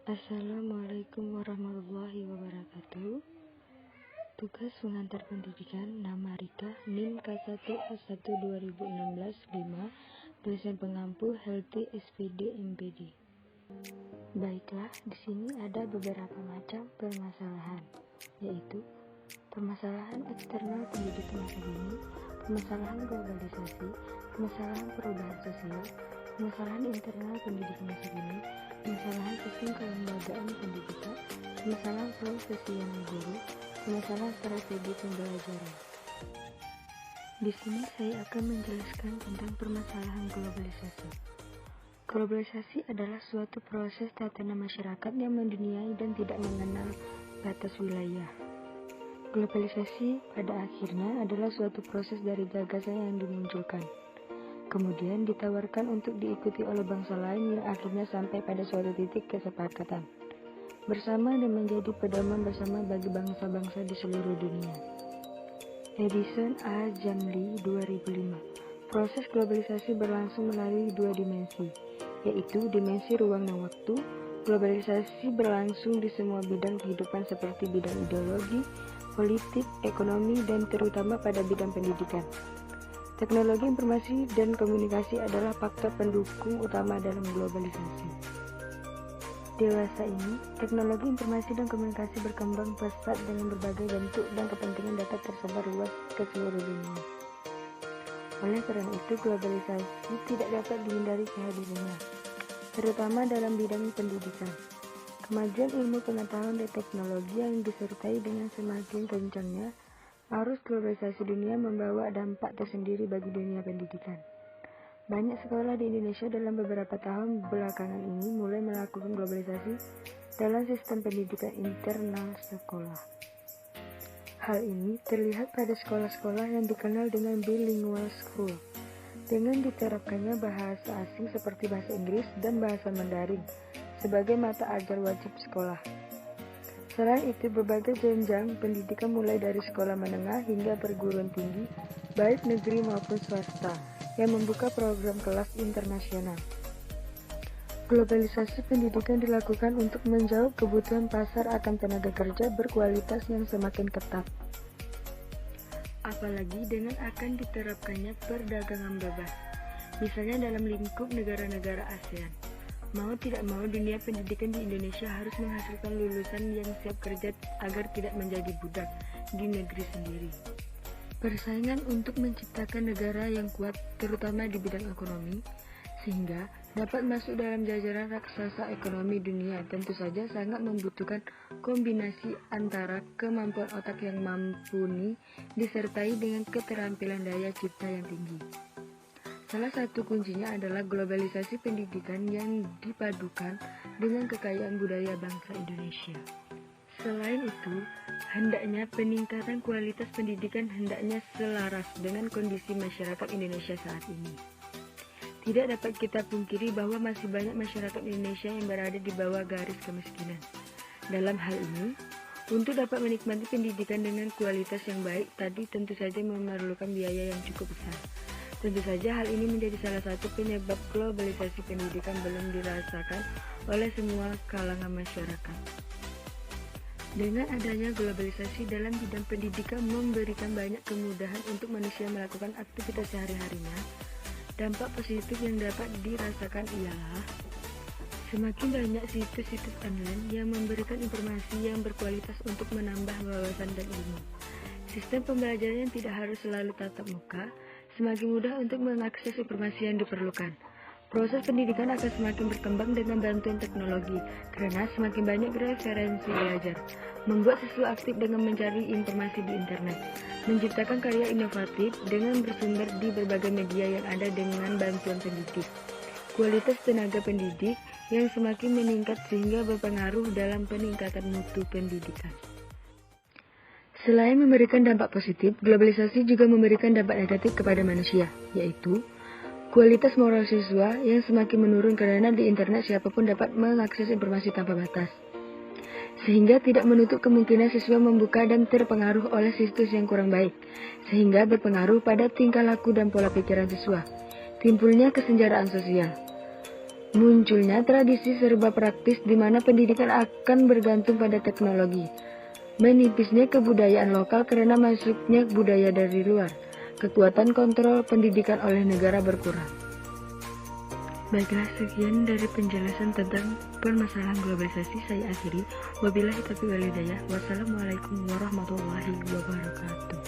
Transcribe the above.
Assalamualaikum warahmatullahi wabarakatuh. Tugas pengantar pendidikan, nama Rika, NIM K1A1 2016 5, dosen pengampu Healthy SPD MPD. Baiklah, di sini ada beberapa macam permasalahan, yaitu permasalahan eksternal pendidikan masa kini, permasalahan globalisasi, permasalahan perubahan sosial, permasalahan internal pendidikan masa kini, permasalahan sistem kelembagaan pendidikan, permasalahan profesi yang guru, permasalahan strategi pembelajaran. Di sini saya akan menjelaskan tentang permasalahan globalisasi. Globalisasi adalah suatu proses tatanan masyarakat yang menduniai dan tidak mengenal batas wilayah. Globalisasi pada akhirnya adalah suatu proses dari gagasan yang dimunculkan, kemudian ditawarkan untuk diikuti oleh bangsa lain yang akhirnya sampai pada suatu titik kesepakatan bersama dan menjadi pedoman bersama bagi bangsa-bangsa di seluruh dunia. Edison A. Janley 2005. Proses globalisasi berlangsung melalui dua dimensi, yaitu dimensi ruang dan waktu. Globalisasi berlangsung di semua bidang kehidupan seperti bidang ideologi, politik, ekonomi, dan terutama pada bidang pendidikan. Teknologi informasi dan komunikasi adalah faktor pendukung utama dalam globalisasi. Dewasa ini, teknologi informasi dan komunikasi berkembang pesat dengan berbagai bentuk dan kepentingan dapat tersebar luas ke seluruh dunia. Oleh karena itu, globalisasi tidak dapat dihindari kehadirannya, terutama dalam bidang pendidikan. Kemajuan ilmu pengetahuan dan teknologi yang disertai dengan semakin kencangnya arus globalisasi dunia membawa dampak tersendiri bagi dunia pendidikan. Banyak sekolah di Indonesia dalam beberapa tahun belakangan ini mulai melakukan globalisasi dalam sistem pendidikan internal sekolah. Hal ini terlihat pada sekolah-sekolah yang dikenal dengan bilingual school, dengan diterapkannya bahasa asing seperti bahasa Inggris dan bahasa Mandarin sebagai mata ajar wajib sekolah. Selain itu, berbagai jenjang pendidikan mulai dari sekolah menengah hingga perguruan tinggi, baik negeri maupun swasta, yang membuka program kelas internasional. Globalisasi pendidikan dilakukan untuk menjawab kebutuhan pasar akan tenaga kerja berkualitas yang semakin ketat. Apalagi dengan akan diterapkannya perdagangan bebas, misalnya dalam lingkup negara-negara ASEAN. Mau tidak mau, dunia pendidikan di Indonesia harus menghasilkan lulusan yang siap kerja agar tidak menjadi budak di negeri sendiri. Persaingan untuk menciptakan negara yang kuat, terutama di bidang ekonomi, sehingga dapat masuk dalam jajaran raksasa ekonomi dunia, tentu saja sangat membutuhkan kombinasi antara kemampuan otak yang mumpuni disertai dengan keterampilan daya cipta yang tinggi. Salah satu kuncinya adalah globalisasi pendidikan yang dipadukan dengan kekayaan budaya bangsa Indonesia. Selain itu, hendaknya peningkatan kualitas pendidikan hendaknya selaras dengan kondisi masyarakat Indonesia saat ini. Tidak dapat kita pungkiri bahwa masih banyak masyarakat Indonesia yang berada di bawah garis kemiskinan. Dalam hal ini, untuk dapat menikmati pendidikan dengan kualitas yang baik tadi tentu saja memerlukan biaya yang cukup besar. Tentu saja hal ini menjadi salah satu penyebab globalisasi pendidikan belum dirasakan oleh semua kalangan masyarakat. Dengan adanya globalisasi dalam bidang pendidikan memberikan banyak kemudahan untuk manusia melakukan aktivitas sehari-harinya, dampak positif yang dapat dirasakan ialah semakin banyak situs-situs online yang memberikan informasi yang berkualitas untuk menambah wawasan dan ilmu. Sistem pembelajaran yang tidak harus selalu tatap muka, semakin mudah untuk mengakses informasi yang diperlukan. Proses pendidikan akan semakin berkembang dengan bantuan teknologi, karena semakin banyak referensi belajar. Membuat siswa aktif dengan mencari informasi di internet. Menciptakan karya inovatif dengan bersumber di berbagai media yang ada dengan bantuan pendidik. Kualitas tenaga pendidik yang semakin meningkat sehingga berpengaruh dalam peningkatan mutu pendidikan. Selain memberikan dampak positif, globalisasi juga memberikan dampak negatif kepada manusia, yaitu kualitas moral siswa yang semakin menurun karena di internet siapapun dapat mengakses informasi tanpa batas. Sehingga tidak menutup kemungkinan siswa membuka dan terpengaruh oleh situs yang kurang baik, sehingga berpengaruh pada tingkah laku dan pola pikiran siswa. Timbulnya kesenjangan sosial. Munculnya tradisi serba praktis di mana pendidikan akan bergantung pada teknologi. Menipisnya kebudayaan lokal karena masuknya budaya dari luar. Kekuatan kontrol pendidikan oleh negara berkurang. Baiklah, sekian dari penjelasan tentang permasalahan globalisasi saya akhiri. Wabillahi taufiq wal hidayah. Wassalamualaikum warahmatullahi wabarakatuh.